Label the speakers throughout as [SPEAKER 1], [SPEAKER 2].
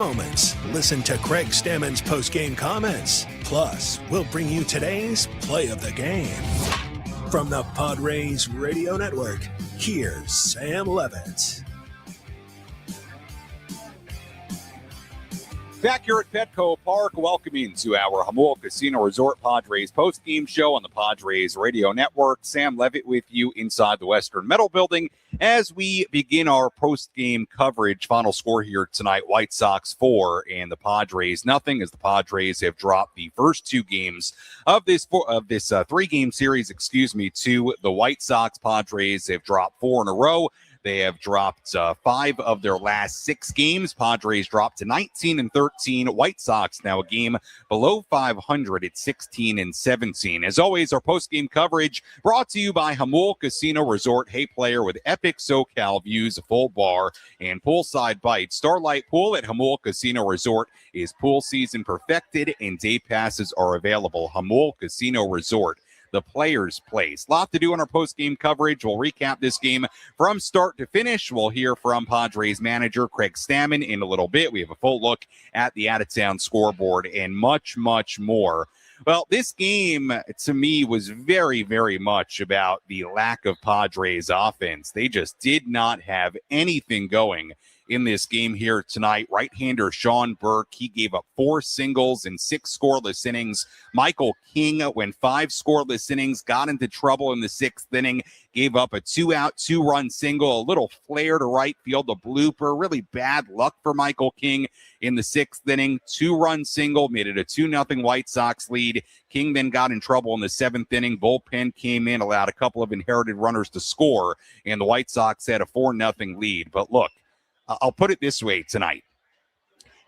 [SPEAKER 1] Moments. Listen to Craig Stammen's postgame comments. Plus, we'll bring you today's play of the game. From the Padres Radio Network, here's Sam Levitt.
[SPEAKER 2] Back here at Petco Park, welcoming to our Jamul Casino Resort Padres post-game show on the Padres Radio Network. Sam Levitt with you inside the Western Metal Building as we begin our post-game coverage. Final score here tonight, White Sox 4 and the Padres nothing, as the Padres have dropped the first two games of this three-game series, to the White Sox. Padres have dropped 4 in a row. They have dropped 5 of their last 6 games. Padres dropped to 19-13. White Sox now a game below 500 at 16-17. As always, our post-game coverage brought to you by Jamul Casino Resort. Hey, player, with epic SoCal views, a full bar, and poolside bites. Starlight Pool at Jamul Casino Resort is pool season perfected, and day passes are available. Jamul Casino Resort, the player's place. Lot to do on our post-game coverage. We'll recap this game from start to finish. We'll hear from Padres manager Craig Stammen in a little bit. We have a full look at the out-of-town scoreboard and much, much more. Well, this game, to me, was very, very much about the lack of Padres offense. They just did not have anything going in this game here tonight. Right-hander Sean Burke, he gave up 4 singles and 6 scoreless innings. Michael King went 5 scoreless innings, got into trouble in the 6th inning, gave up a 2-out, 2-run single, a little flare to right field, a blooper. Really bad luck for Michael King in the 6th inning. 2-run single, made it a 2-0 White Sox lead. King then got in trouble in the 7th inning. Bullpen came in, allowed a couple of inherited runners to score, and the White Sox had a 4-0 lead. But look, I'll put it this way tonight.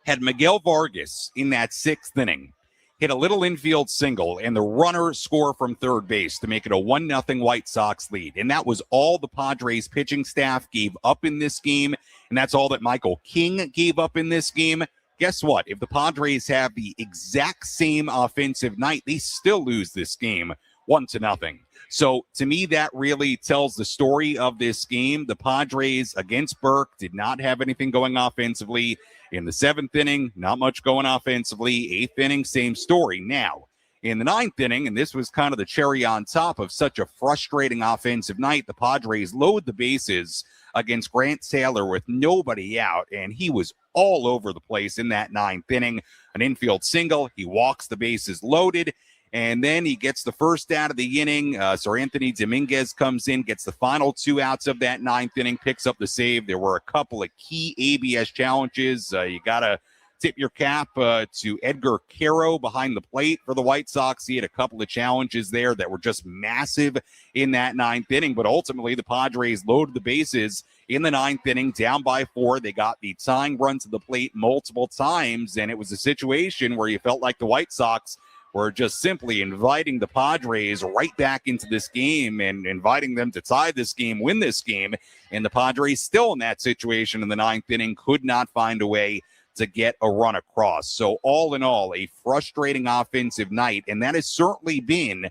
[SPEAKER 2] Had Miguel Vargas in that 6th inning hit a little infield single and the runner score from third base to make it a 1-0 White Sox lead, and that was all the Padres pitching staff gave up in this game, and that's all that Michael King gave up in this game. Guess what? If the Padres have the exact same offensive night, they still lose this game 1-0. So to me, that really tells the story of this game. The Padres against Burke did not have anything going offensively. In the 7th inning, not much going offensively. 8th inning, same story. Now, in the 9th inning, and this was kind of the cherry on top of such a frustrating offensive night, the Padres load the bases against Grant Taylor with nobody out, and he was all over the place in that 9th inning. An infield single, he walks the bases loaded, and then he gets the first out of the inning. Sir Anthony Dominguez comes in, gets the final 2 outs of that 9th inning, picks up the save. There were a couple of key ABS challenges. You got to tip your cap to Edgar Caro behind the plate for the White Sox. He had a couple of challenges there that were just massive in that 9th inning. But ultimately, the Padres loaded the bases in the 9th inning, down by 4. They got the tying run to the plate multiple times, and it was a situation where you felt like the White Sox were just simply inviting the Padres right back into this game and inviting them to tie this game, win this game. And the Padres still in that situation in the 9th inning, could not find a way to get a run across. So all in all, a frustrating offensive night. And that has certainly been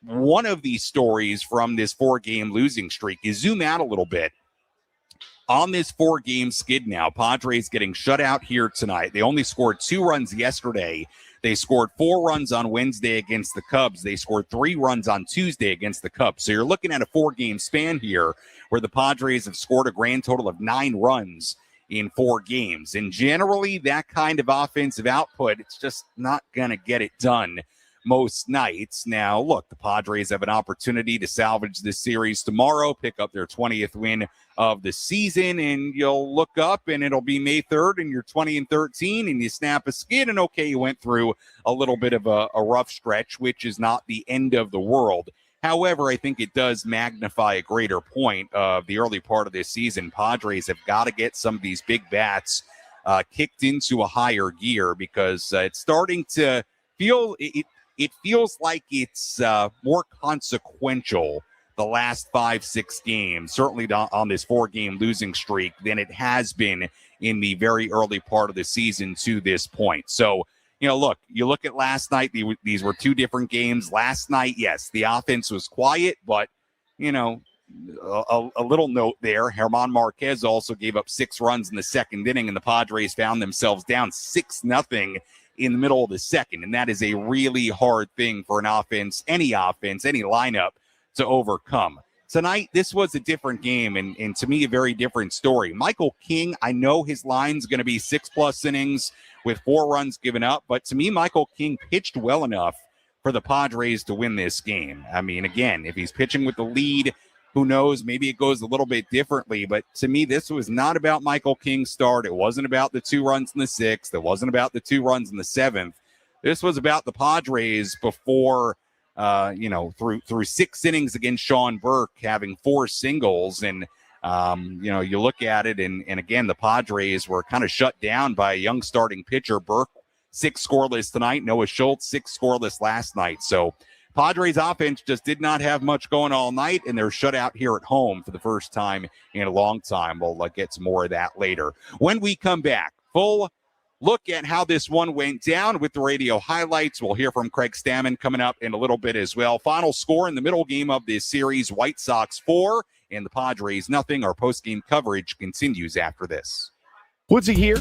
[SPEAKER 2] one of these stories from this 4-game losing streak. You zoom out a little bit. On this 4-game skid now, Padres getting shut out here tonight. They only scored 2 runs yesterday. They scored 4 runs on Wednesday against the Cubs. They scored 3 runs on Tuesday against the Cubs. So you're looking at a 4-game span here where the Padres have scored a grand total of 9 runs in 4 games. And generally, that kind of offensive output, it's just not going to get it done most nights. Now, look, the Padres have an opportunity to salvage this series tomorrow, pick up their 20th win of the season, and you'll look up and it'll be May 3rd and you're 20-13 and you snap a skid, and okay, you went through a little bit of a rough stretch, which is not the end of the world. However, I think it does magnify a greater point of the early part of this season. Padres have got to get some of these big bats kicked into a higher gear, because it's starting to feel it feels like it's more consequential the last 5-6 games, certainly on this 4-game losing streak, than it has been in the very early part of the season to this point. So, look, you look at last night, these were 2 different games. Last night, yes, the offense was quiet, but, a little note there. German Marquez also gave up 6 runs in the second inning, and the Padres found themselves down 6-0 in the middle of the second. And that is a really hard thing for an offense, any lineup to overcome. Tonight, this was a different game, and to me, a very different story. Michael King, I know his line's going to be 6+ innings with 4 runs given up, but to me, Michael King pitched well enough for the Padres to win this game. I mean, again, if he's pitching with the lead, who knows, maybe it goes a little bit differently, but to me, this was not about Michael King's start. It wasn't about the 2 runs in the 6th. It wasn't about the 2 runs in the 7th. This was about the Padres before through 6 innings against Sean Burke, having 4 singles. And, you look at it, and again, the Padres were kind of shut down by a young starting pitcher. Burke, 6 scoreless tonight. Noah Schultz, 6 scoreless last night. So Padres offense just did not have much going all night, and they're shut out here at home for the first time in a long time. We'll get some more of that later. When we come back, full look at how this one went down with the radio highlights. We'll hear from Craig Stammen coming up in a little bit as well. Final score in the middle game of this series, White Sox 4 and the Padres 0. Our post-game coverage continues after this.
[SPEAKER 3] Woodsy here.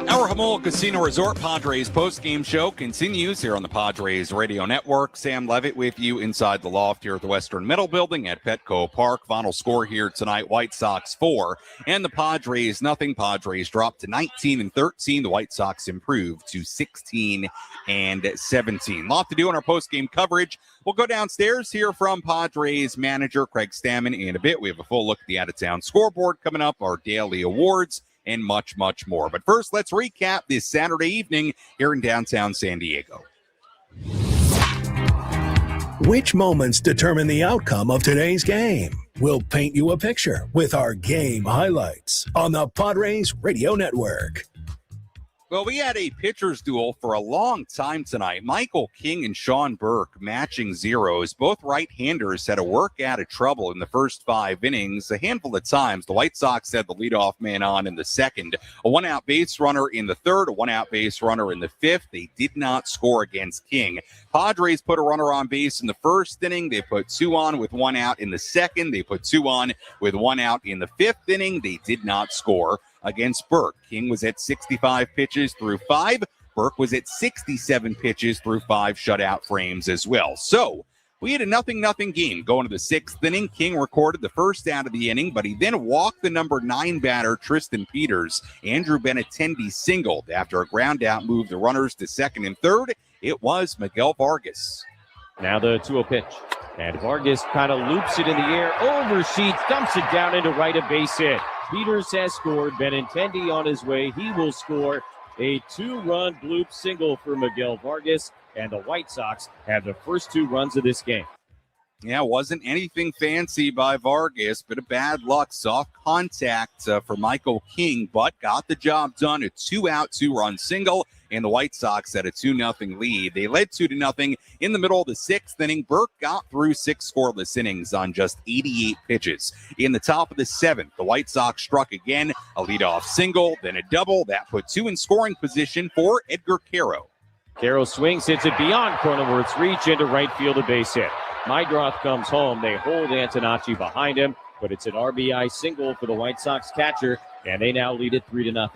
[SPEAKER 2] Our Jamul Casino Resort Padres post-game show continues here on the Padres Radio Network. Sam Levitt with you inside the loft here at the Western Metal Building at Petco Park. Final score here tonight, White Sox 4 and the Padres 0. Padres dropped to 19-13. The White Sox improved to 16-17. Lot to do in our post-game coverage. We'll go downstairs here from Padres manager Craig Stammen in a bit. We have a full look at the out-of-town scoreboard coming up, our daily awards, and much, much more. But first, let's recap this Saturday evening here in downtown San Diego.
[SPEAKER 1] Which moments determine the outcome of today's game? We'll paint you a picture with our game highlights on the Padres Radio Network.
[SPEAKER 2] Well, we had a pitcher's duel for a long time tonight. Michael King and Sean Burke matching zeros. Both right-handers had to work out of trouble in the first 5 innings. A handful of times, the White Sox had the leadoff man on in the second. A one-out base runner in the third, a one-out base runner in the fifth. They did not score against King. Padres put a runner on base in the first inning. They put 2 on with 1 out in the second. They put 2 on with 1 out in the fifth inning. They did not score against Burke. King was at 65 pitches through 5. Burke was at 67 pitches through 5 shutout frames as well. So we had a 0-0 game going to the 6th inning. King recorded the first out of the inning, but he then walked the number 9 batter, Tristan Peters. Andrew Benintendi singled after a ground out moved the runners to second and third. It was Miguel Vargas.
[SPEAKER 3] Now the 2-0 pitch. And Vargas kind of loops it in the air, over Sheets, dumps it down into right, a base hit. Peters has scored. Benintendi on his way. He will score a 2-run bloop single for Miguel Vargas, and the White Sox have the first 2 runs of this game.
[SPEAKER 2] Yeah, wasn't anything fancy by Vargas, bit of bad luck, soft contact for Michael King, but got the job done. A 2-out, 2-run single, and the White Sox had a 2-0 lead. They led 2-0 in the middle of the 6th inning. Burke got through 6 scoreless innings on just 88 pitches. In the top of the 7th, the White Sox struck again, a leadoff single, then a double. That put 2 in scoring position for Edgar Caro.
[SPEAKER 3] Caro swings, hits it beyond Cronenworth's reach into right field, a base hit. Mydroth comes home. They hold Antonacci behind him, but it's an RBI single for the White Sox catcher, and they now lead it 3-0.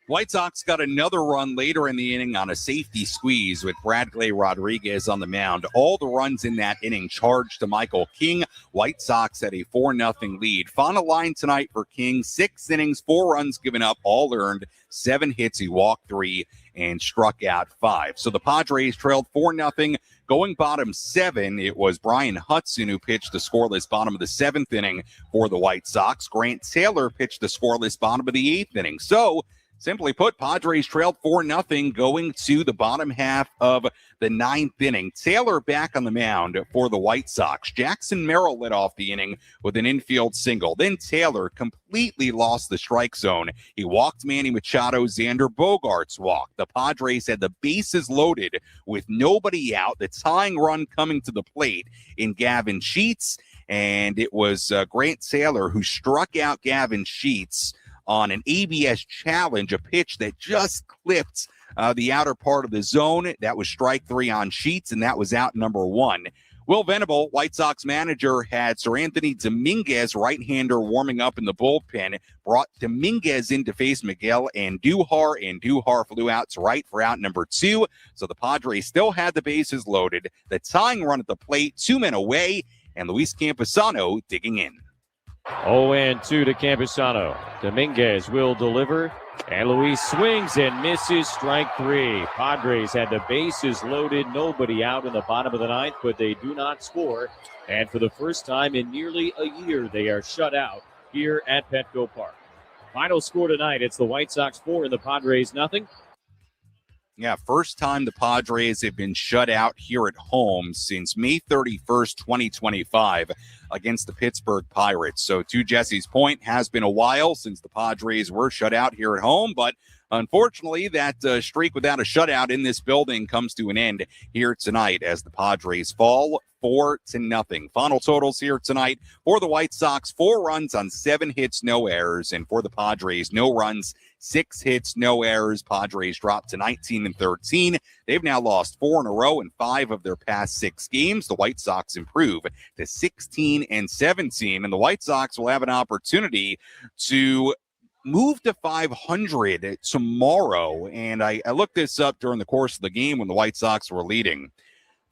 [SPEAKER 2] White Sox got another run later in the inning on a safety squeeze with Bradley Rodriguez on the mound. All the runs in that inning charged to Michael King. White Sox had a 4-0 lead. Final line tonight for King, 6 innings, 4 runs given up, all earned, 7 hits. He walked 3 and struck out 5. So the Padres trailed 4-0. Going bottom 7, it was Brian Hudson who pitched the scoreless bottom of the 7th inning for the White Sox. Grant Taylor pitched the scoreless bottom of the 8th inning. So, simply put, Padres trailed 4-0 going to the bottom half of the 9th inning. Taylor back on the mound for the White Sox. Jackson Merrill led off the inning with an infield single. Then Taylor completely lost the strike zone. He walked Manny Machado. Xander Bogaerts walked. The Padres had the bases loaded with nobody out. The tying run coming to the plate in Gavin Sheets. And it was Grant Taylor who struck out Gavin Sheets on an ABS challenge, a pitch that just clipped the outer part of the zone. That was strike 3 on Sheets, and that was out number 1. Will Venable, White Sox manager, had Sir Anthony Dominguez, right-hander, warming up in the bullpen, brought Dominguez in to face Miguel Andujar, and Andujar flew out to right for out number 2. So the Padres still had the bases loaded. The tying run at the plate, 2 men away, and Luis Campusano digging in.
[SPEAKER 3] 0-2 to Campusano. Dominguez will deliver, and Luis swings and misses, strike 3. Padres had the bases loaded, nobody out in the bottom of the 9th, but they do not score. And for the first time in nearly a year, they are shut out here at Petco Park. Final score tonight, it's the White Sox 4 and the Padres nothing.
[SPEAKER 2] Yeah, first time the Padres have been shut out here at home since May 31st, 2025 against the Pittsburgh Pirates. So to Jesse's point, has been a while since the Padres were shut out here at home, but unfortunately, that streak without a shutout in this building comes to an end here tonight as the Padres fall 4-0. Final totals here tonight for the White Sox: 4 runs on 7 hits, no errors, and for the Padres, no runs, 6 hits, no errors. Padres dropped to 19-13. They've now lost 4 in a row in 5 of their past 6 games. The White Sox improve to 16-17, and the White Sox will have an opportunity to move to 500 tomorrow. And I looked this up during the course of the game when the White Sox were leading.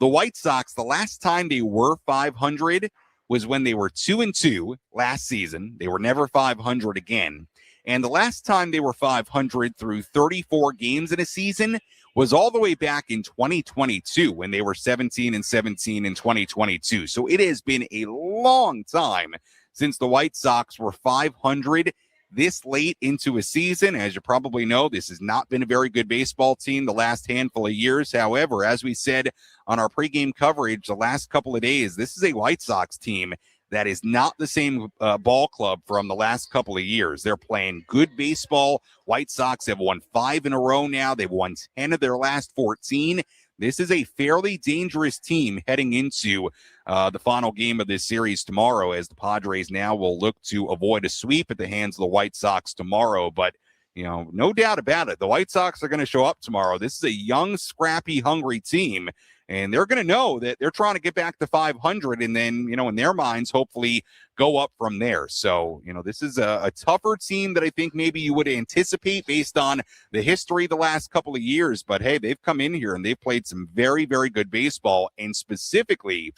[SPEAKER 2] The White Sox, the last time they were 500 was when they were 2-2 last season. They were never 500 again. And the last time they were 500 through 34 games in a season was all the way back in 2022 when they were 17-17 in 2022. So it has been a long time since the White Sox were 500 this late into a season. As you probably know, this has not been a very good baseball team the last handful of years. However, as we said on our pregame coverage the last couple of days, this is a White Sox team that is not the same ball club from the last couple of years. They're playing good baseball. White Sox have won 5 in a row now. They've won 10 of their last 14. This is a fairly dangerous team heading into the final game of this series tomorrow, as the Padres now will look to avoid a sweep at the hands of the White Sox tomorrow. But, no doubt about it, the White Sox are going to show up tomorrow. This is a young, scrappy, hungry team, and they're going to know that they're trying to get back to 500 and then, in their minds, hopefully go up from there. So, this is a tougher team that I think maybe you would anticipate based on the history the last couple of years. But, hey, they've come in here and they've played some very, very good baseball, and specifically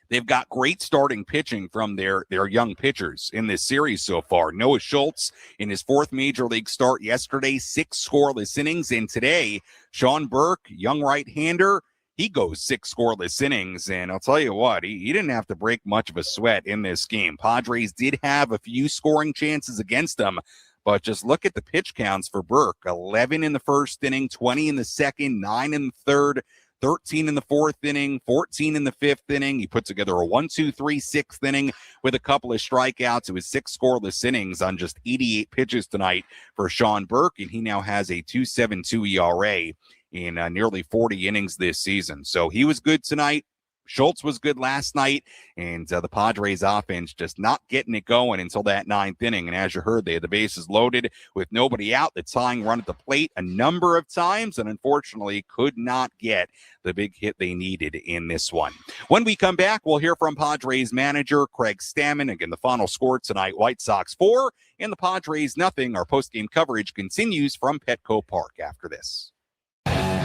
[SPEAKER 2] they've got great starting pitching from their young pitchers in this series so far. Noah Schultz in his 4th major league start yesterday, 6 scoreless innings. And today, Sean Burke, young right-hander, he goes 6 scoreless innings. And I'll tell you what, he didn't have to break much of a sweat in this game. Padres did have a few scoring chances against them, but just look at the pitch counts for Burke. 11 in the 1st inning, 20 in the 2nd, 9 in the 3rd, 13 in the 4th inning, 14 in the 5th inning. He put together a 1-2-3 6th inning with a couple of strikeouts. It was 6 scoreless innings on just 88 pitches tonight for Sean Burke, and he now has a 2.72 ERA in nearly 40 innings this season. So he was good tonight. Schultz was good last night, and the Padres offense just not getting it going until that 9th inning. And as you heard, they had the bases loaded with nobody out, the tying run at the plate a number of times, and unfortunately could not get the big hit they needed in this one. When we come back, we'll hear from Padres manager Craig Stammen. Again, the final score tonight, White Sox 4 and the Padres nothing. Our postgame coverage continues from Petco Park after this.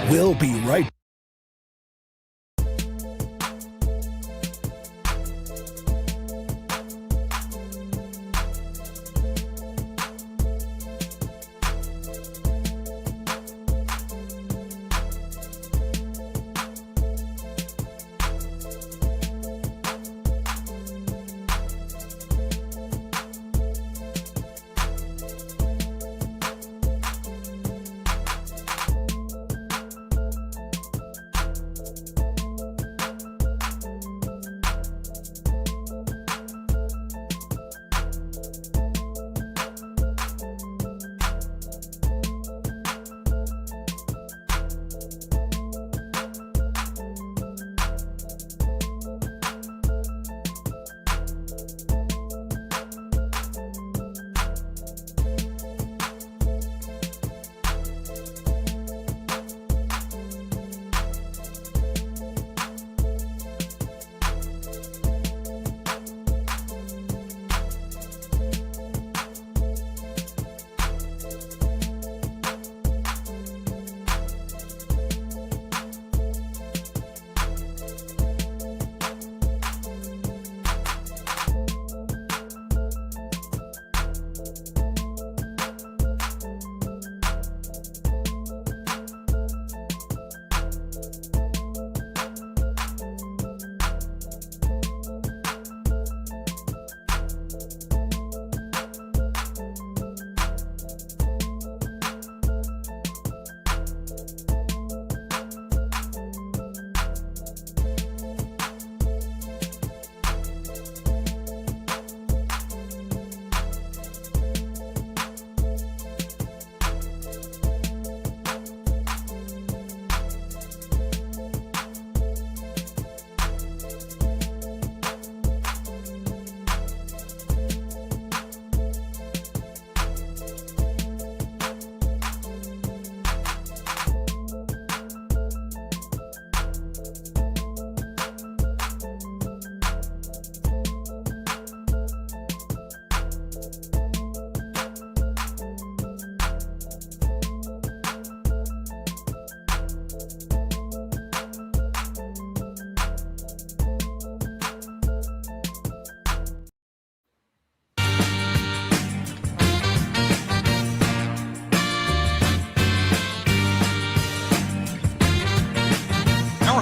[SPEAKER 1] We'll be right back.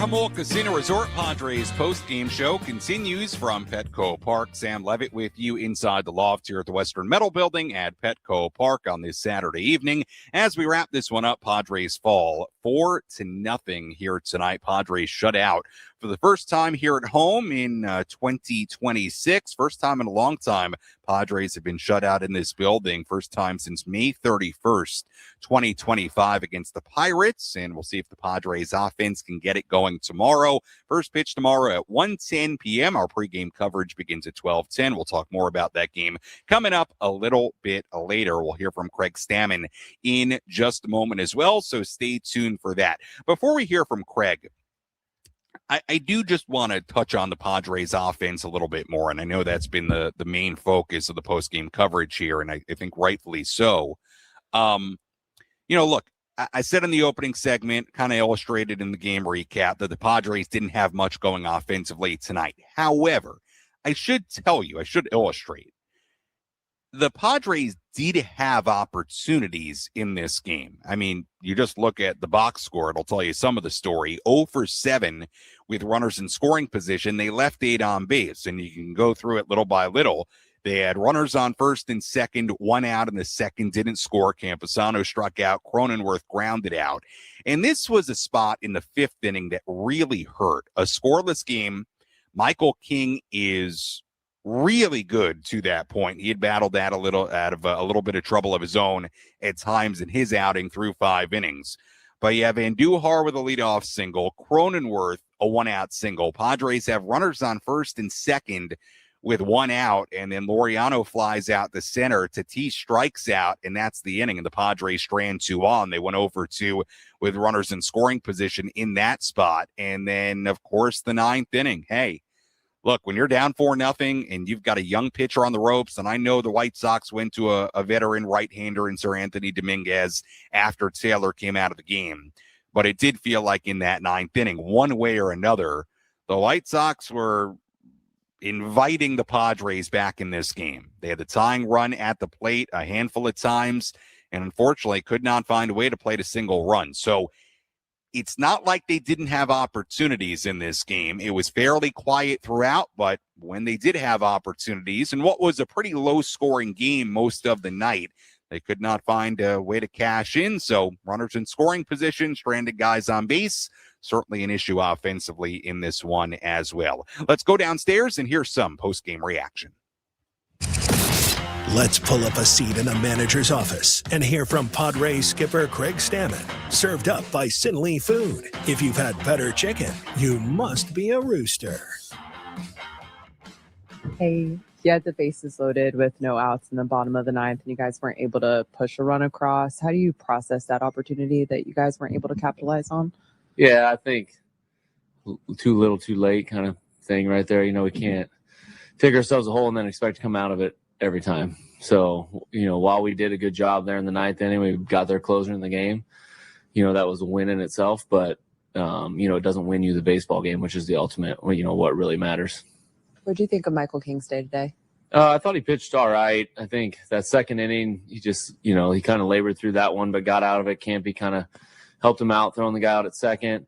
[SPEAKER 2] Jamul Casino Resort Padres post-game show continues from Petco Park. Sam Levitt with you inside the loft here at the Western Metal Building at Petco Park on this Saturday evening. As we wrap this one up, Padres fall 4-0 here tonight. Padres shut out for the first time here at home in 2026. First time in a long time Padres have been shut out in this building. First time since May 31st, 2025 against the Pirates. And we'll see if the Padres offense can get it going tomorrow. First pitch tomorrow at 1:10 p.m. Our pregame coverage begins at 12:10. We'll talk more about that game coming up a little bit later. We'll hear from Craig Stammen in just a moment as well, so stay tuned for that. Before we hear from Craig, I do just want to touch on the Padres offense a little bit more, and I know that's been the main focus of the postgame coverage here, and I think rightfully so. Look, I said in the opening segment, kind of illustrated in the game recap, that the Padres didn't have much going offensively tonight. However, I should illustrate, the Padres did have opportunities in this game. I mean, you just look at the box score, it'll tell you some of the story. 0 for 7 with runners in scoring position. They left 8 on base, and you can go through it little by little. They had runners on first and second, 1 out in the second, didn't score. Campusano struck out. Cronenworth grounded out. And this was a spot in the 5th inning that really hurt. A scoreless game. Michael King is really good to that point. He had battled that a little bit of trouble of his own at times in his outing through 5 innings. But you have Andujar with a leadoff single, Cronenworth a 1-out single. Padres have runners on first and second with 1 out, and then Laureano flies out the center. Tatis strikes out, and that's the inning. And the Padres strand 2 on. They went over 2 with runners in scoring position in that spot. And then, of course, the 9th inning. Hey, look, when you're down 4-0 and you've got a young pitcher on the ropes, and I know the White Sox went to a veteran right-hander in Sir Anthony Dominguez after Taylor came out of the game, but it did feel like in that 9th inning, one way or another, the White Sox were inviting the Padres back in this game. They had the tying run at the plate a handful of times, and unfortunately could not find a way to plate a single run. So it's not like they didn't have opportunities in this game. It was fairly quiet throughout, but when they did have opportunities, and what was a pretty low-scoring game most of the night, they could not find a way to cash in. So runners in scoring position, stranded guys on base, certainly an issue offensively in this one as well. Let's go downstairs and hear some post-game reaction.
[SPEAKER 1] Let's pull up a seat in the manager's office and hear from Padres skipper Craig Stammen. Served up by Sinley Food. If you've had better chicken, you must be a rooster.
[SPEAKER 4] Hey, you had the bases loaded with no outs in the bottom of the 9th, and you guys weren't able to push a run across. How do you process that opportunity that you guys weren't able to capitalize on?
[SPEAKER 5] Yeah, I think too little, too late kind of thing right there. We can't dig ourselves a hole and then expect to come out of it every time. So, while we did a good job there in the 9th inning, we got their closer in the game. That was a win in itself, but, it doesn't win you the baseball game, which is the ultimate, what really matters.
[SPEAKER 4] What do you think of Michael King's day today?
[SPEAKER 5] I thought he pitched all right. I think that 2nd inning, he just, he kind of labored through that one, but got out of it. Campy kind of helped him out, throwing the guy out at 2nd.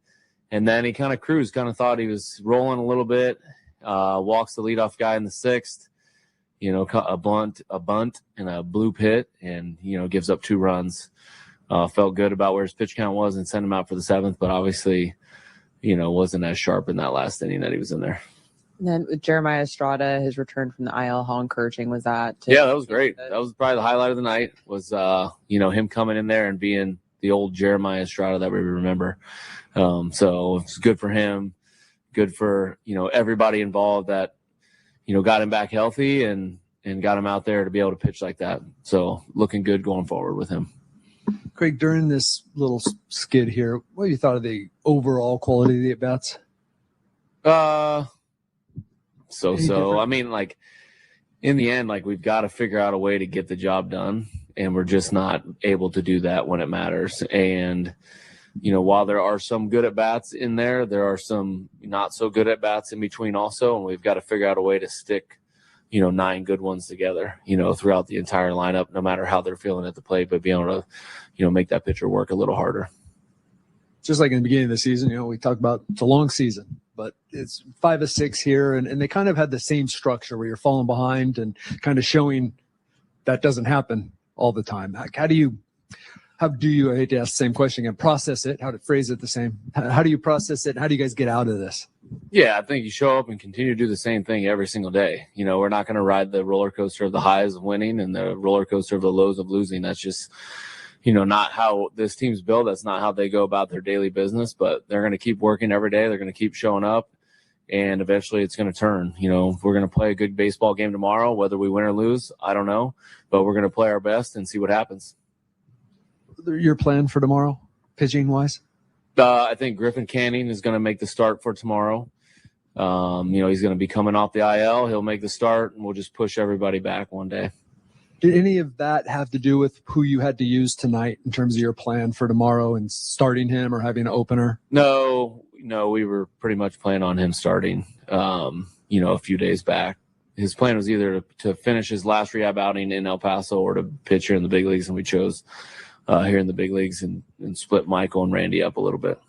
[SPEAKER 5] And then he kind of cruised, kind of thought he was rolling a little bit, walks the leadoff guy in the 6th. A bunt and a blue pit, and, gives up 2 runs. Felt good about where his pitch count was and sent him out for the 7th, but obviously, wasn't as sharp in that last inning that he was in there.
[SPEAKER 4] And then with Jeremiah Estrada, his return from the IL, how encouraging was that?
[SPEAKER 5] Yeah, that was great. That was probably the highlight of the night was, him coming in there and being the old Jeremiah Estrada that we remember. So it's good for him, good for, everybody involved that, got him back healthy and got him out there to be able to pitch like that. So looking good going forward with him.
[SPEAKER 6] Craig, during this little skid here, what have you thought of the overall quality of the at-bats?
[SPEAKER 5] So. I mean, in the end, we've got to figure out a way to get the job done, and we're just not able to do that when it matters. And, while there are some good at-bats in there, there are some not so good at-bats in between also, and we've got to figure out a way to stick, 9 good ones together, throughout the entire lineup, no matter how they're feeling at the plate, but be able to, make that pitcher work a little harder.
[SPEAKER 6] Just like in the beginning of the season, we talked about it's a long season, but it's 5 of 6 here, and they kind of had the same structure where you're falling behind and kind of showing that doesn't happen all the time. How do you How do you, I hate to ask the same question again, process it? How to phrase it the same? How do you process it? How do you guys get out of this?
[SPEAKER 5] Yeah, I think you show up and continue to do the same thing every single day. We're not going to ride the roller coaster of the highs of winning and the roller coaster of the lows of losing. That's just, not how this team's built. That's not how they go about their daily business, but they're going to keep working every day. They're going to keep showing up, and eventually it's going to turn. We're going to play a good baseball game tomorrow. Whether we win or lose, I don't know, but we're going to play our best and see what happens.
[SPEAKER 6] Your plan for tomorrow, pitching wise?
[SPEAKER 5] I think Griffin Canning is going to make the start for tomorrow. He's going to be coming off the IL. He'll make the start, and we'll just push everybody back one day.
[SPEAKER 6] Did any of that have to do with who you had to use tonight in terms of your plan for tomorrow and starting him or having an opener?
[SPEAKER 5] No, we were pretty much planning on him starting, a few days back. His plan was either to finish his last rehab outing in El Paso or to pitch here in the big leagues, and we chose here in the big leagues and split Michael and Randy up a little bit.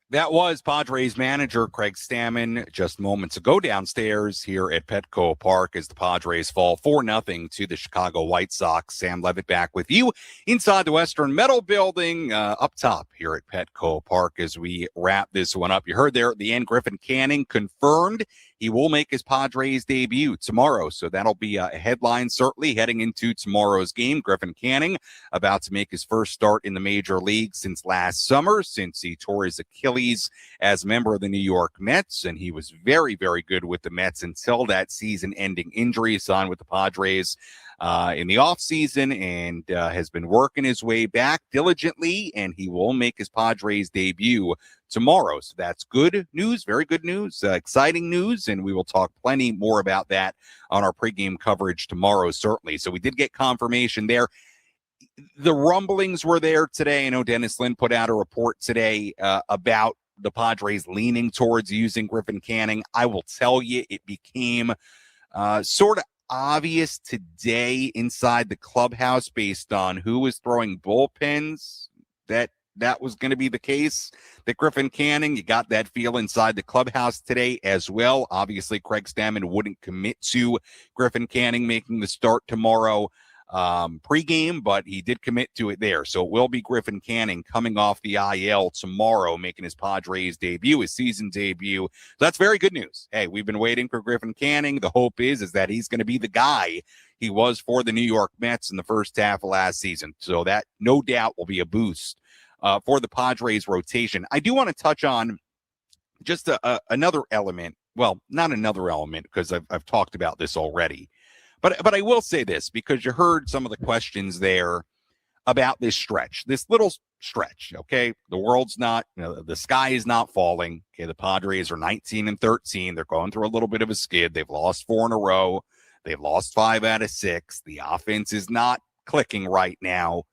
[SPEAKER 2] That was Padres manager Craig Stammen just moments ago downstairs here at Petco Park as the Padres fall 4-0 to the Chicago White Sox. Sam Levitt back with you inside the Western Metal Building up top here at Petco Park as we wrap this one up. You heard there at the end, Griffin Canning confirmed he will make his Padres debut tomorrow. So that'll be a headline certainly heading into tomorrow's game. Griffin Canning about to make his first start in the major league since last summer, since he tore his Achilles as a member of the New York Mets. And he was very, very good with the Mets until that season-ending injury, signed with the Padres in the offseason, and has been working his way back diligently, and he will make his Padres debut tomorrow. So that's good news, very good news, exciting news, and we will talk plenty more about that on our pregame coverage tomorrow, certainly. So we did get confirmation there. The rumblings were there today. I know Dennis Lynn put out a report today about the Padres leaning towards using Griffin Canning. I will tell you, it became sort of obvious today inside the clubhouse based on who was throwing bullpens that was going to be the case, that Griffin Canning, you got that feel inside the clubhouse today as well. Obviously, Craig Stammen wouldn't commit to Griffin Canning making the start tomorrow pregame, but he did commit to it there. So it will be Griffin Canning coming off the IL tomorrow, making his Padres debut, his season debut. So that's very good news. Hey, we've been waiting for Griffin Canning. The hope is that he's going to be the guy he was for the New York Mets in the first half of last season. So that no doubt will be a boost for the Padres rotation. I do want to touch on just another element. Well, not another element, because I've talked about this already. But I will say this, because you heard some of the questions there about this stretch, this little stretch, okay? The world's not, the sky is not falling. Okay, the Padres are 19-13. They're going through a little bit of a skid. They've lost 4 in a row. They've lost 5 out of 6. The offense is not clicking right now.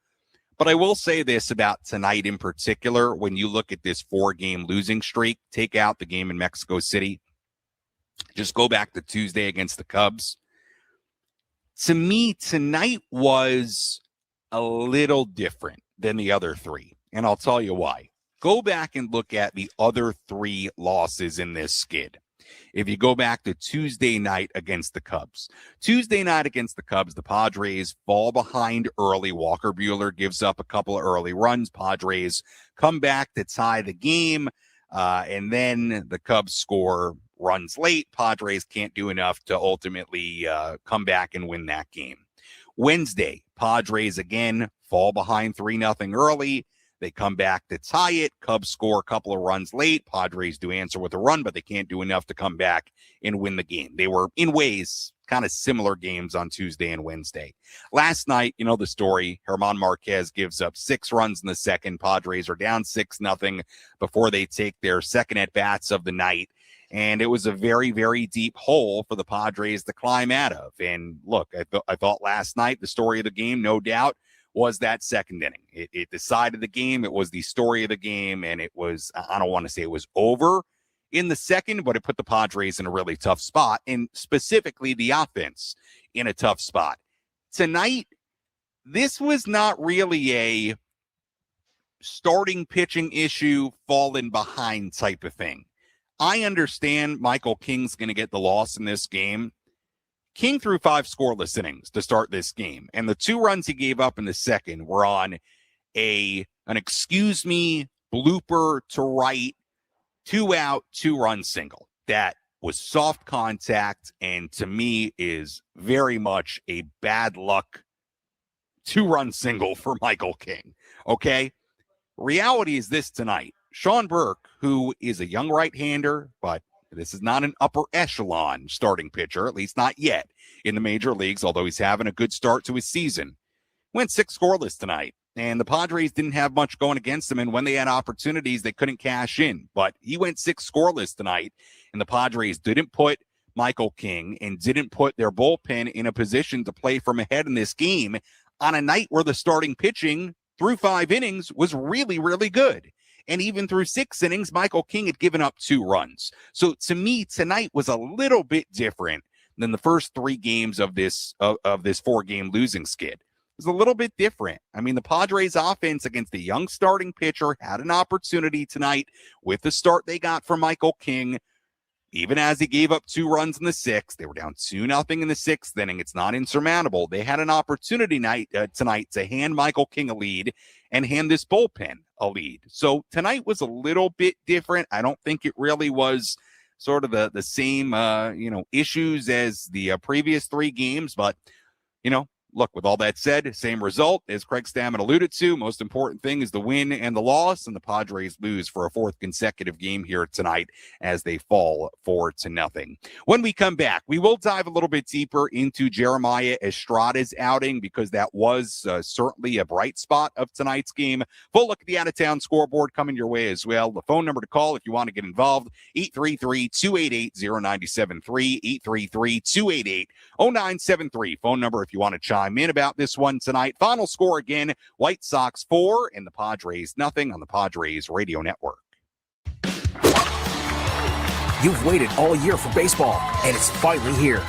[SPEAKER 2] But I will say this about tonight in particular. When you look at this 4-game losing streak, take out the game in Mexico City, just go back to Tuesday against the Cubs. To me, tonight was a little different than the other 3, and I'll tell you why. Go back and look at the other 3 losses in this skid. If you go back to Tuesday night against the Cubs. Tuesday night against the Cubs, the Padres fall behind early. Walker Buehler gives up a couple of early runs. Padres come back to tie the game, and then the Cubs score runs late. Padres can't do enough to ultimately come back and win that game. Wednesday, Padres again fall behind 3-0 early. They come back to tie it. Cubs score a couple of runs late. Padres do answer with a run, but they can't do enough to come back and win the game. They were, in ways, kind of similar games on Tuesday and Wednesday. Last night, you know the story. German Marquez gives up 6 runs in the second. Padres are down 6-0 before they take their second at-bats of the night. And it was a very, very deep hole for the Padres to climb out of. And look, I thought last night the story of the game, no doubt, was that second inning. It decided the game. It was the story of the game. And it was, I don't want to say it was over in the second, but it put the Padres in a really tough spot, and specifically the offense in a tough spot. Tonight, this was not really a starting pitching issue, falling behind type of thing. I understand Michael King's going to get the loss in this game. King threw 5 scoreless innings to start this game, and the 2 runs he gave up in the second were on an excuse me blooper to right, 2 out, 2-run single. That was soft contact, and to me is very much a bad luck 2-run single for Michael King. Okay? Reality is this tonight. Sean Burke, who is a young right-hander, but this is not an upper echelon starting pitcher, at least not yet in the major leagues, although he's having a good start to his season. Went 6 scoreless tonight, and the Padres didn't have much going against him, and when they had opportunities, they couldn't cash in. But he went 6 scoreless tonight, and the Padres didn't put Michael King and didn't put their bullpen in a position to play from ahead in this game on a night where the starting pitching through 5 innings was really, really good. And even through 6 innings, Michael King had given up 2 runs. So to me, tonight was a little bit different than the first 3 games of this 4-game losing skid. It was a little bit different. I mean, the Padres offense against the young starting pitcher had an opportunity tonight with the start they got from Michael King. Even as he gave up 2 runs in the 6th, they were down 2-0 in the 6th inning. It's not insurmountable. They had an opportunity tonight to hand Michael King a lead and hand this bullpen a lead. So tonight was a little bit different. I don't think it really was sort of the same, issues as the previous 3 games. But, look, with all that said, same result as Craig Stammen alluded to. Most important thing is the win and the loss, and the Padres lose for a 4th consecutive game here tonight as they fall 4-0. When we come back, we will dive a little bit deeper into Jeremiah Estrada's outing because that was certainly a bright spot of tonight's game. Full look at the out-of-town scoreboard coming your way as well. The phone number to call if you want to get involved, 833-288-0973, 833-288-0973. Phone number if you want to chime in about this one tonight. Final score again, White Sox 4 and the Padres 0 on the Padres Radio Network.
[SPEAKER 7] You've waited all year for baseball, and it's finally here.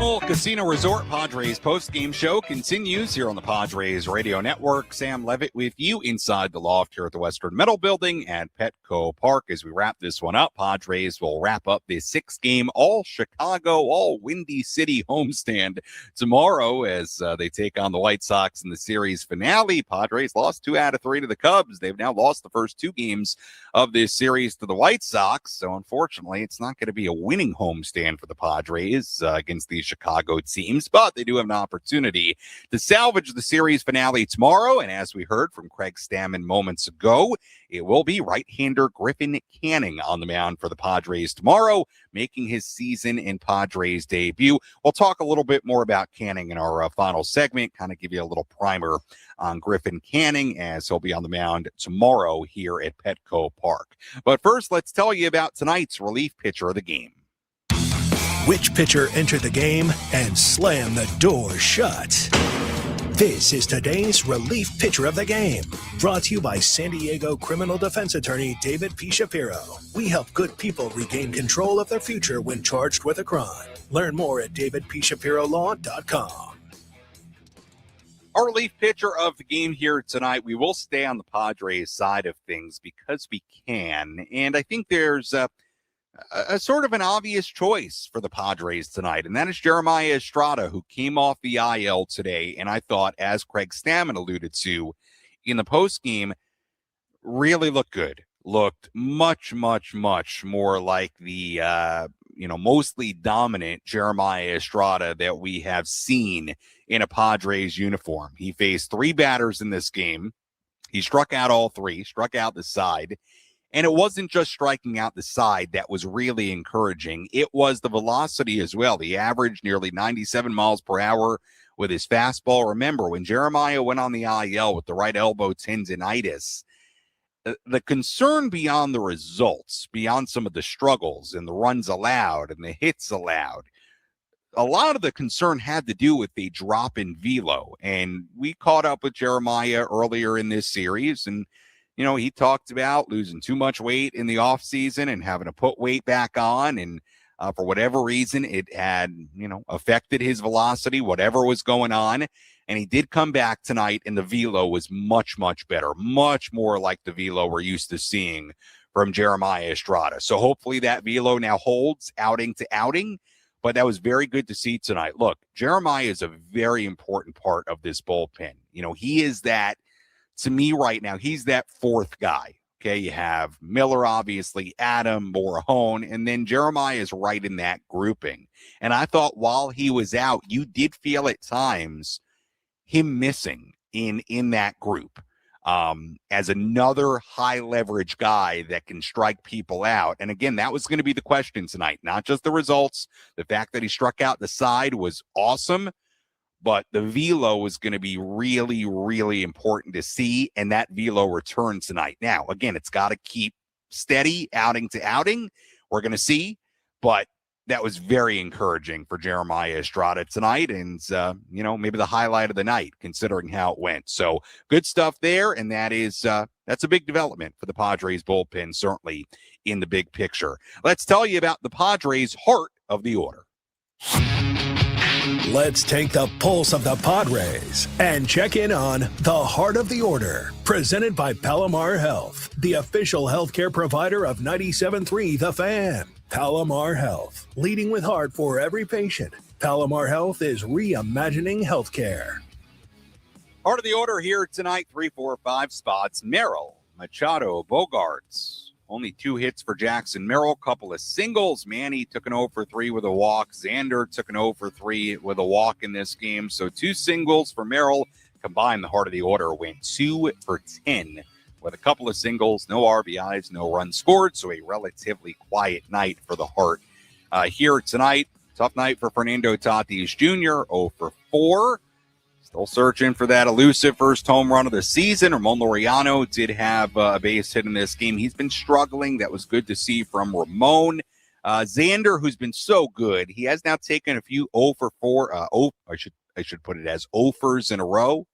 [SPEAKER 2] Jamul Casino Resort Padres post-game show continues here on the Padres Radio Network. Sam Levitt with you inside the loft here at the Western Metal Building at Petco Park. As we wrap this one up, Padres will wrap up the 6-game all-Chicago, all-Windy City homestand tomorrow as they take on the White Sox in the series finale. Padres lost 2 out of 3 to the Cubs. They've now lost the first 2 games of this series to the White Sox. So unfortunately, it's not going to be a winning homestand for the Padres against these Chicago teams, but they do have an opportunity to salvage the series finale tomorrow. And as we heard from Craig Stammen moments ago, it will be right-hander Griffin Canning on the mound for the Padres tomorrow, making his season in Padres debut. We'll talk a little bit more about Canning in our final segment, kind of give you a little primer on Griffin Canning as he'll be on the mound tomorrow here at Petco Park. But first, let's tell you about tonight's relief pitcher of the game.
[SPEAKER 1] Which pitcher entered the game and slammed the door shut? This is today's relief pitcher of the game, brought to you by San Diego criminal defense attorney David P. Shapiro. We help good people regain control of their future when charged with a crime. Learn more at davidpshapirolaw.com.
[SPEAKER 2] Our relief pitcher of the game here tonight, we will stay on the Padres side of things because we can, and I think there's a sort of an obvious choice for the Padres tonight, and that is Jeremiah Estrada, who came off the IL today, and I thought, as Craig Stammen alluded to in the postgame, really looked good. Looked much, much, much more like the, mostly dominant Jeremiah Estrada that we have seen in a Padres uniform. He faced 3 batters in this game. He struck out all 3, struck out the side. And it wasn't just striking out the side that was really encouraging. It was the velocity as well. He averaged nearly 97 miles per hour with his fastball. Remember, when Jeremiah went on the IL with the right elbow tendinitis, the concern beyond the results, beyond some of the struggles and the runs allowed and the hits allowed, a lot of the concern had to do with the drop in velo. And we caught up with Jeremiah earlier in this series, and he talked about losing too much weight in the offseason and having to put weight back on. And for whatever reason, it had, affected his velocity, whatever was going on. And he did come back tonight, and the velo was much, much better, much more like the velo we're used to seeing from Jeremiah Estrada. So hopefully that velo now holds outing to outing. But that was very good to see tonight. Look, Jeremiah is a very important part of this bullpen. He is that. To me right now, he's that 4th guy. Okay, you have Miller, obviously, Adam, Morahone, and then Jeremiah is right in that grouping. And I thought while he was out, you did feel at times him missing in that group as another high leverage guy that can strike people out. And again, that was going to be the question tonight, not just the results. The fact that he struck out the side was awesome. But the velo was going to be really, really important to see, and that velo returned tonight. Now, again, it's got to keep steady outing to outing. We're going to see, but that was very encouraging for Jeremiah Estrada tonight, and, maybe the highlight of the night, considering how it went. So good stuff there, and that's a big development for the Padres bullpen, certainly in the big picture. Let's tell you about the Padres' heart of the order.
[SPEAKER 1] Let's take the pulse of the Padres and check in on the Heart of the Order, presented by Palomar Health, the official healthcare provider of 97.3 The Fan. Palomar Health, leading with heart for every patient. Palomar Health is reimagining healthcare.
[SPEAKER 2] Heart of the order here tonight, 3, 4, 5 spots. Merrill, Machado, Bogarts. Only 2 hits for Jackson Merrill, couple of singles. Manny took an 0 for 3 with a walk. Xander took an 0 for 3 with a walk in this game. So 2 singles for Merrill. Combined, the heart of the order went 2 for 10 with a couple of singles, no RBIs, no runs scored. So a relatively quiet night for the heart here tonight. Tough night for Fernando Tatis Jr., 0 for 4. Still searching for that elusive first home run of the season. Ramon Laureano did have a base hit in this game. He's been struggling. That was good to see from Ramon. Xander, who's been so good, he has now taken a few 0 for 4. I should put it as offers in a row.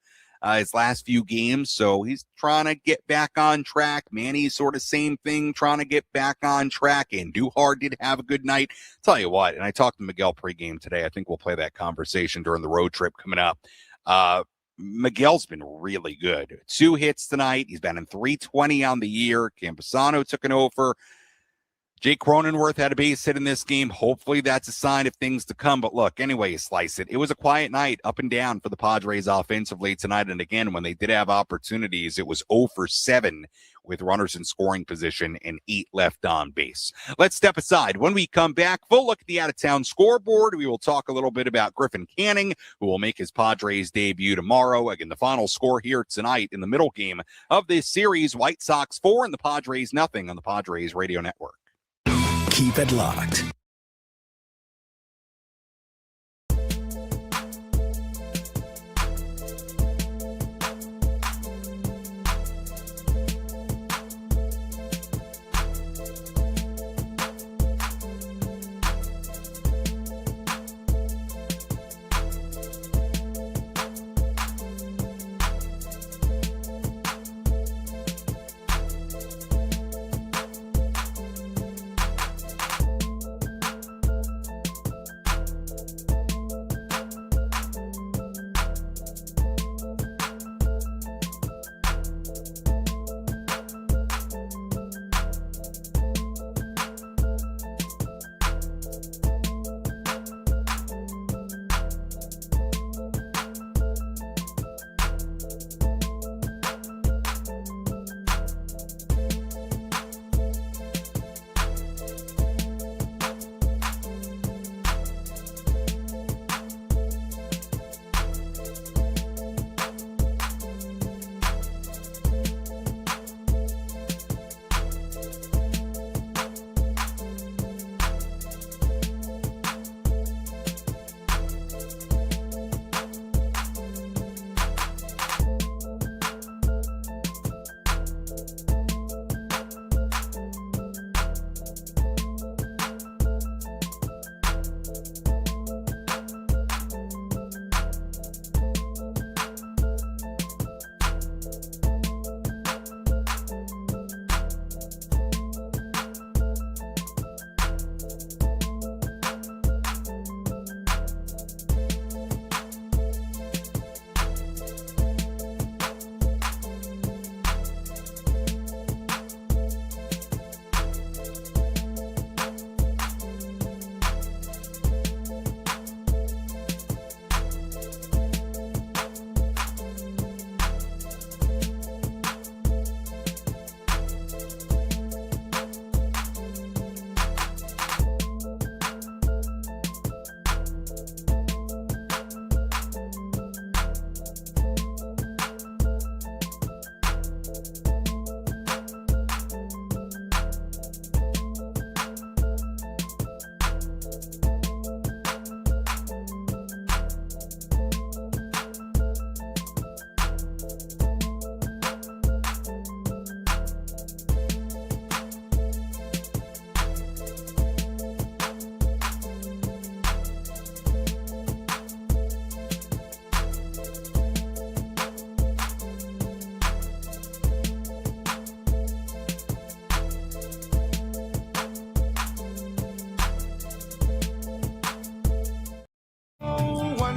[SPEAKER 2] his last few games, so he's trying to get back on track. Manny, sort of same thing, trying to get back on track. And Duhard did have a good night. Tell you what, and I talked to Miguel pregame today. I think we'll play that conversation during the road trip coming up. Miguel's been really good. 2 hits tonight. He's been in 320 on the year. Campusano took an over. Jake Cronenworth had a base hit in this game. Hopefully that's a sign of things to come. But look, anyway, you slice it. It was a quiet night up and down for the Padres offensively tonight. And again, when they did have opportunities, it was 0 for 7 with runners in scoring position and 8 left on base. Let's step aside. When we come back, full look at the out-of-town scoreboard. We will talk a little bit about Griffin Canning, who will make his Padres debut tomorrow. Again, the final score here tonight in the middle game of this series, White Sox 4 and the Padres nothing on the Padres Radio Network.
[SPEAKER 1] Keep it locked.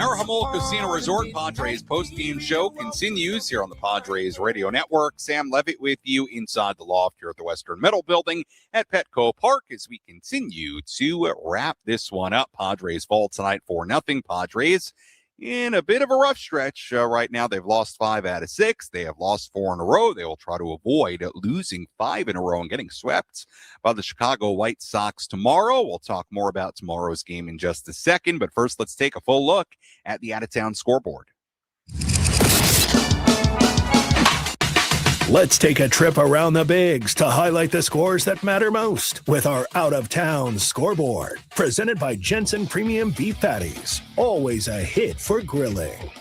[SPEAKER 2] Our Jamul Casino Resort Padres post-game show continues here on the Padres Radio Network. Sam Levitt with you inside the loft here at the Western Metal Building at Petco Park as we continue to wrap this one up. Padres fall tonight 4-0. Padres in a bit of a rough stretch right now. They've lost 5 out of 6. They have lost 4 in a row. They will try to avoid losing 5 in a row and getting swept by the Chicago White Sox tomorrow. We'll talk more about tomorrow's game in just a second, but first let's take a full look at the out-of-town scoreboard.
[SPEAKER 1] Let's take a trip around the bigs to highlight the scores that matter most with our out-of-town scoreboard. Presented by Jensen Premium Beef Patties. Always a hit for grilling.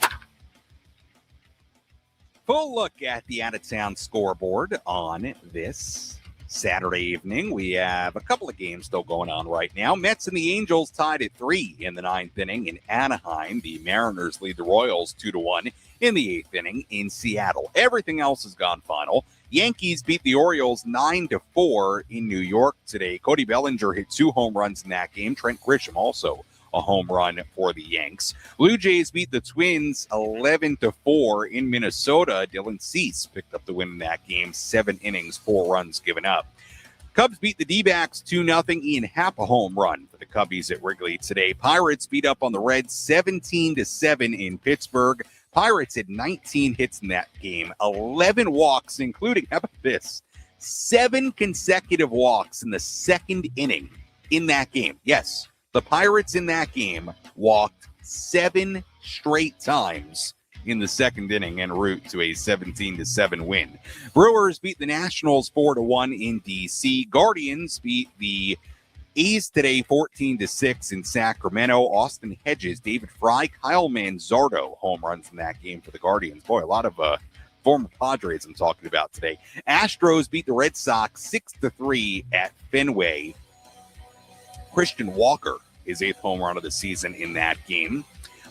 [SPEAKER 2] Full look at the out-of-town scoreboard on this Saturday evening. We have a couple of games still going on right now. Mets and the Angels tied at 3 in the 9th inning in Anaheim. The Mariners lead the Royals 2-1 in the 8th inning in Seattle. Everything else has gone final. Yankees beat the Orioles 9-4 in New York today. Cody Bellinger hit 2 home runs in that game. Trent Grisham also a home run for the Yanks. Blue Jays beat the Twins 11-4 in Minnesota. Dylan Cease picked up the win in that game. 7 innings, 4 runs given up. Cubs beat the D-backs 2-0. Ian Happ a home run for the Cubbies at Wrigley today. Pirates beat up on the Reds 17-7 in Pittsburgh. Pirates had 19 hits in that game, 11 walks, including, how about this, 7 consecutive walks in the 2nd inning in that game. Yes, the Pirates in that game walked 7 straight times in the 2nd inning en route to a 17-7 win. Brewers beat the Nationals 4-1 in D.C. Guardians beat the A's today 14-6 in Sacramento. Austin Hedges, David Fry, Kyle Manzardo home runs in that game for the Guardians. Boy, a lot of former Padres I'm talking about today. Astros beat the Red Sox 6-3 at Fenway. Christian Walker, his 8th home run of the season in that game.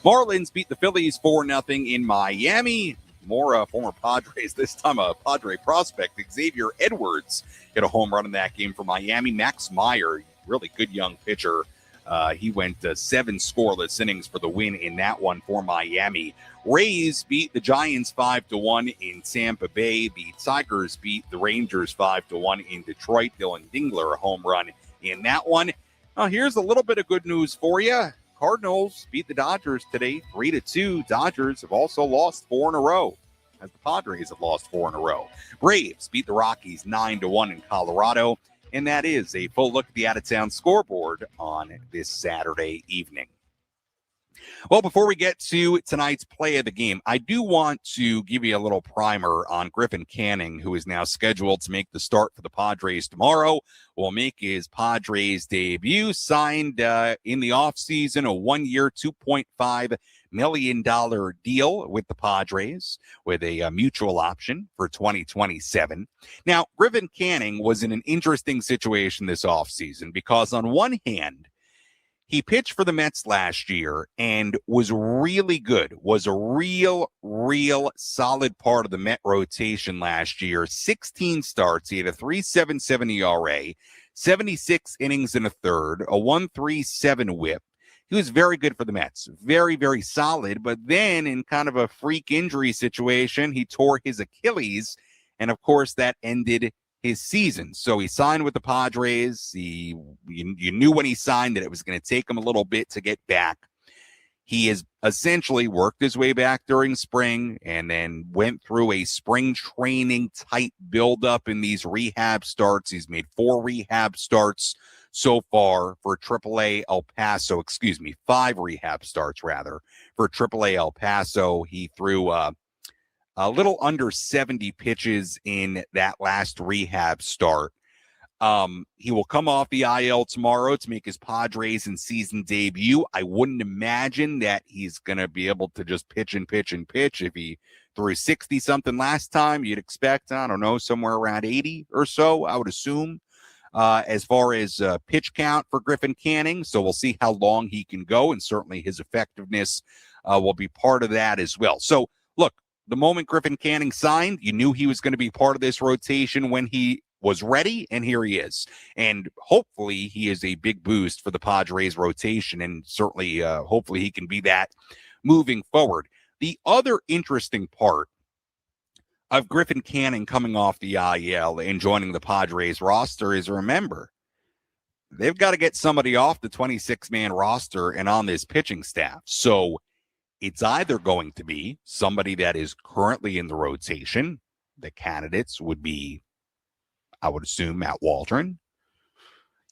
[SPEAKER 2] Marlins beat the Phillies 4-0 in Miami. More former Padres, this time a Padre prospect. Xavier Edwards hit a home run in that game for Miami. Max Meyer, really good young pitcher. He went 7 scoreless innings for the win in that one for Miami. Rays beat the Giants 5-1 in Tampa Bay. The Tigers beat the Rangers 5-1 in Detroit. Dylan Dingler a home run in that one. Now, here's a little bit of good news for you. Cardinals beat the Dodgers today 3-2. Dodgers have also lost 4 in a row, as the Padres have lost 4 in a row. Braves beat the Rockies 9-1 in Colorado. And that is a full look at the out-of-town scoreboard on this Saturday evening. Well, before we get to tonight's play of the game, I do want to give you a little primer on Griffin Canning, who is now scheduled to make the start for the Padres tomorrow. Will make his Padres debut, signed in the offseason, a 1-year, $2.5 million deal with the Padres with a mutual option for 2027. Now, Griffin Canning was in an interesting situation this offseason because on one hand, he pitched for the Mets last year and was really good, was a real solid part of the Met rotation last year. 16 starts. He had a 3.77 ERA, 76 innings in a third, a 1.37 whip. He was very good for the Mets. Very solid. But then in kind of a freak injury situation, he tore his Achilles. And of course, that ended his season. So he signed with the Padres. You knew when he signed that it was going to take him a little bit to get back. He has essentially worked his way back during spring and then went through a spring training type buildup in these rehab starts. He's made 4 rehab starts so far for AAA El Paso, 5 rehab starts rather for AAA El Paso. He threw a little under 70 pitches in that last rehab start. He will come off the IL tomorrow to make his Padres and season debut. I wouldn't imagine that he's going to be able to just pitch. If he threw 60-something last time, you'd expect, I don't know, somewhere around 80 or so, I would assume, as far as pitch count for Griffin Canning. So we'll see how long he can go, and certainly his effectiveness will be part of that as well. So, look, the moment Griffin Canning signed, you knew he was going to be part of this rotation when he was ready, and here he is. And hopefully he is a big boost for the Padres rotation, and certainly hopefully he can be that moving forward. The other interesting part of Griffin Canning coming off the IL and joining the Padres roster is, remember, they've got to get somebody off the 26-man roster and on this pitching staff. So it's either going to be somebody that is currently in the rotation. The candidates would be, I would assume, Matt Waldron,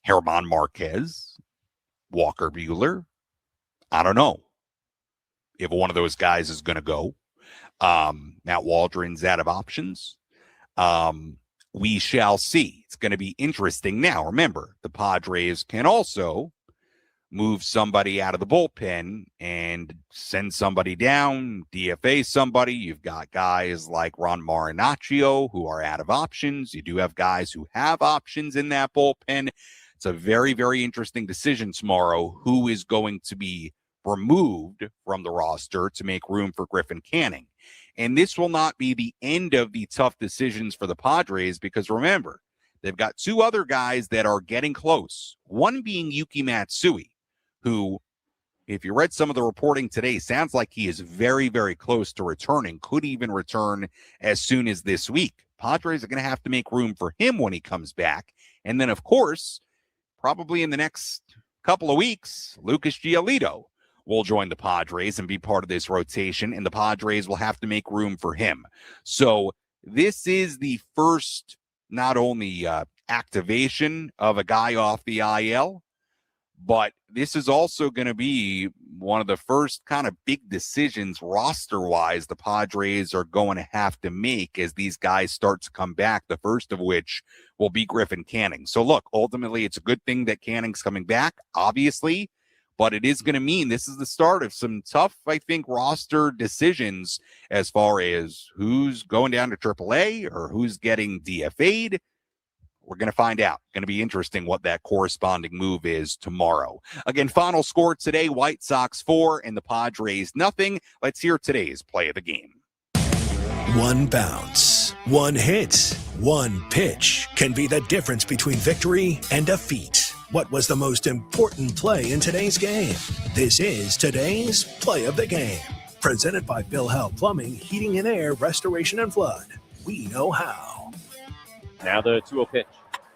[SPEAKER 2] German Marquez, Walker Buehler. I don't know if one of those guys is going to go. Matt Waldron's out of options. We shall see. It's going to be interesting. Now, remember, the Padres can also move somebody out of the bullpen and send somebody down, DFA somebody. You've got guys like Ron Marinaccio who are out of options. You do have guys who have options in that bullpen. It's a very interesting decision tomorrow who is going to be removed from the roster to make room for Griffin Canning. And this will not be the end of the tough decisions for the Padres because, remember, they've got two other guys that are getting close, one being Yuki Matsui, who, if you read some of the reporting today, sounds like he is very, very close to returning, could even return as soon as this week. Padres are going to have to make room for him when he comes back. And then, of course, probably in the next couple of weeks, Lucas Giolito will join the Padres and be part of this rotation, and the Padres will have to make room for him. So this is the first, not only activation of a guy off the IL, but this is also going to be one of the first kind of big decisions roster-wise the Padres are going to have to make as these guys start to come back, the first of which will be Griffin Canning. So look, ultimately it's a good thing that Canning's coming back, obviously, but it is going to mean this is the start of some tough, I think, roster decisions as far as who's going down to AAA or who's getting DFA'd. We're going to find out. Going to be interesting what that corresponding move is tomorrow. Again, final score today, White Sox 4 and the Padres nothing. Let's hear today's play of the game.
[SPEAKER 1] One bounce, one hit, one pitch can be the difference between victory and defeat. What was the most important play in today's game? This is today's play of the game. Presented by Bill Howe Plumbing, Heating and Air, Restoration and Flood. We know how.
[SPEAKER 3] Now the 2-0 pitch.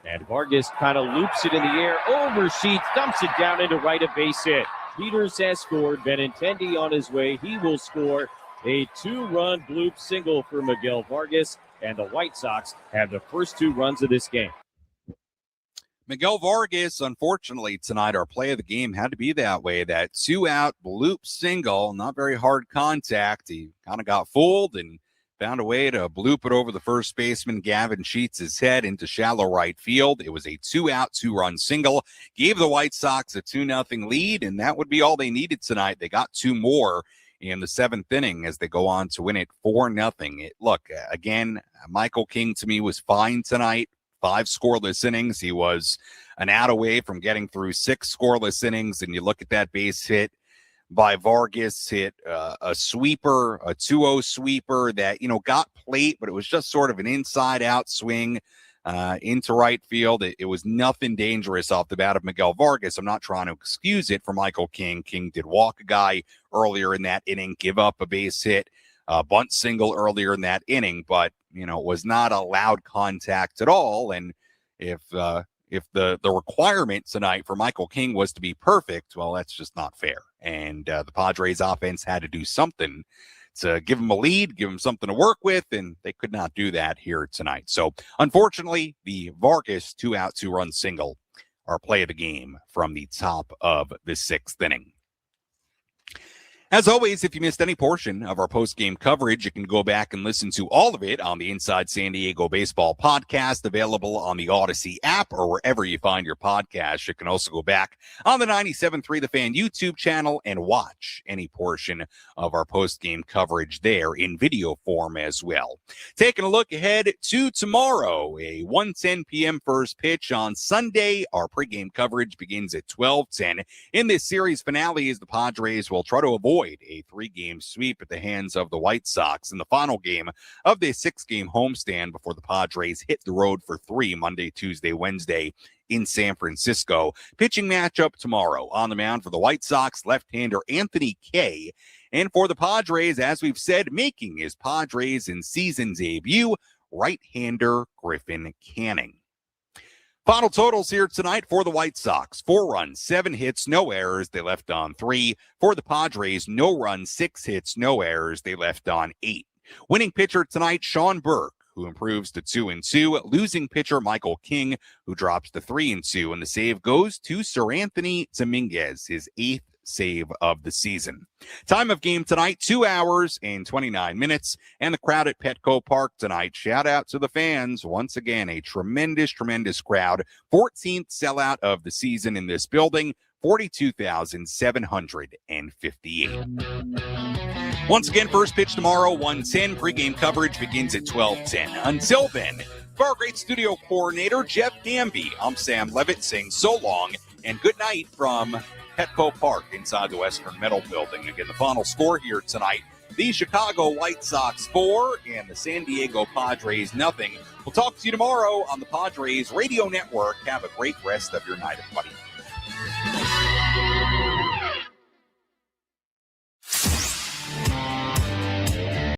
[SPEAKER 3] And Vargas kind of loops it in the air, oversheets, dumps it down into right, a base hit. Peters has scored. Benintendi on his way. He will score a 2-run bloop single for Miguel Vargas, and the White Sox have the first 2 runs of this game.
[SPEAKER 2] Miguel Vargas, unfortunately, tonight, our play of the game had to be that way. That 2-out bloop single, not very hard contact. He kind of got fooled and found a way to bloop it over the first baseman, Gavin Sheets' head into shallow right field. It was a 2-out, 2-run single. Gave the White Sox a 2-0 lead, and that would be all they needed tonight. They got 2 more in the 7th inning as they go on to win it 4-0. Look, again, Michael King to me was fine tonight. 5 scoreless innings. He was an out away from getting through 6 scoreless innings. And you look at that base hit by Vargas, hit a sweeper, a 2-0 sweeper that, got plate, but it was just sort of an inside-out swing into right field. It was nothing dangerous off the bat of Miguel Vargas. I'm not trying to excuse it for Michael King. King did walk a guy earlier in that inning, give up a base hit, bunt single earlier in that inning, but it was not a loud contact at all. And if the requirement tonight for Michael King was to be perfect, well, that's just not fair. And the Padres offense had to do something to give him a lead, give him something to work with, and they could not do that here tonight. So unfortunately, the Vargas 2-out, 2-run single, our play of the game from the top of the 6th inning. As always, if you missed any portion of our post-game coverage, you can go back and listen to all of it on the Inside San Diego Baseball podcast, available on the Odyssey app or wherever you find your podcasts. You can also go back on the 97.3 The Fan YouTube channel and watch any portion of our post-game coverage there in video form as well. Taking a look ahead to tomorrow, a 1:10 p.m. first pitch on Sunday. Our pregame coverage begins at 12:10. In this series finale, as the Padres will try to avoid a 3-game sweep at the hands of the White Sox in the final game of their 6-game homestand before the Padres hit the road for 3 Monday, Tuesday, Wednesday in San Francisco. Pitching matchup tomorrow. On the mound for the White Sox, left-hander Anthony Kay. And for the Padres, as we've said, making his Padres in season debut, right-hander Griffin Canning. Final totals here tonight for the White Sox. 4 runs, 7 hits, no errors. They left on 3. For the Padres, no runs, 6 hits, no errors. They left on 8. Winning pitcher tonight, Sean Burke, who improves to 2-2. Losing pitcher, Michael King, who drops to 3-2. And the save goes to Sir Anthony Dominguez, his 8th save of the season. Time of game tonight, 2 hours and 29 minutes. And the crowd at Petco Park tonight. Shout out to the fans. Once again, a tremendous crowd. 14th sellout of the season in this building. 42,758. Once again, first pitch tomorrow, 1:10. Pregame coverage begins at 12:10. Until then, for our great studio coordinator, Jeff Gamby, I'm Sam Levitt saying so long and good night from Petco Park inside the Western Metal Building. Again, the final score here tonight, the Chicago White Sox 4 and the San Diego Padres 0. We'll talk to you tomorrow on the Padres Radio Network. Have a great rest of your night, everybody.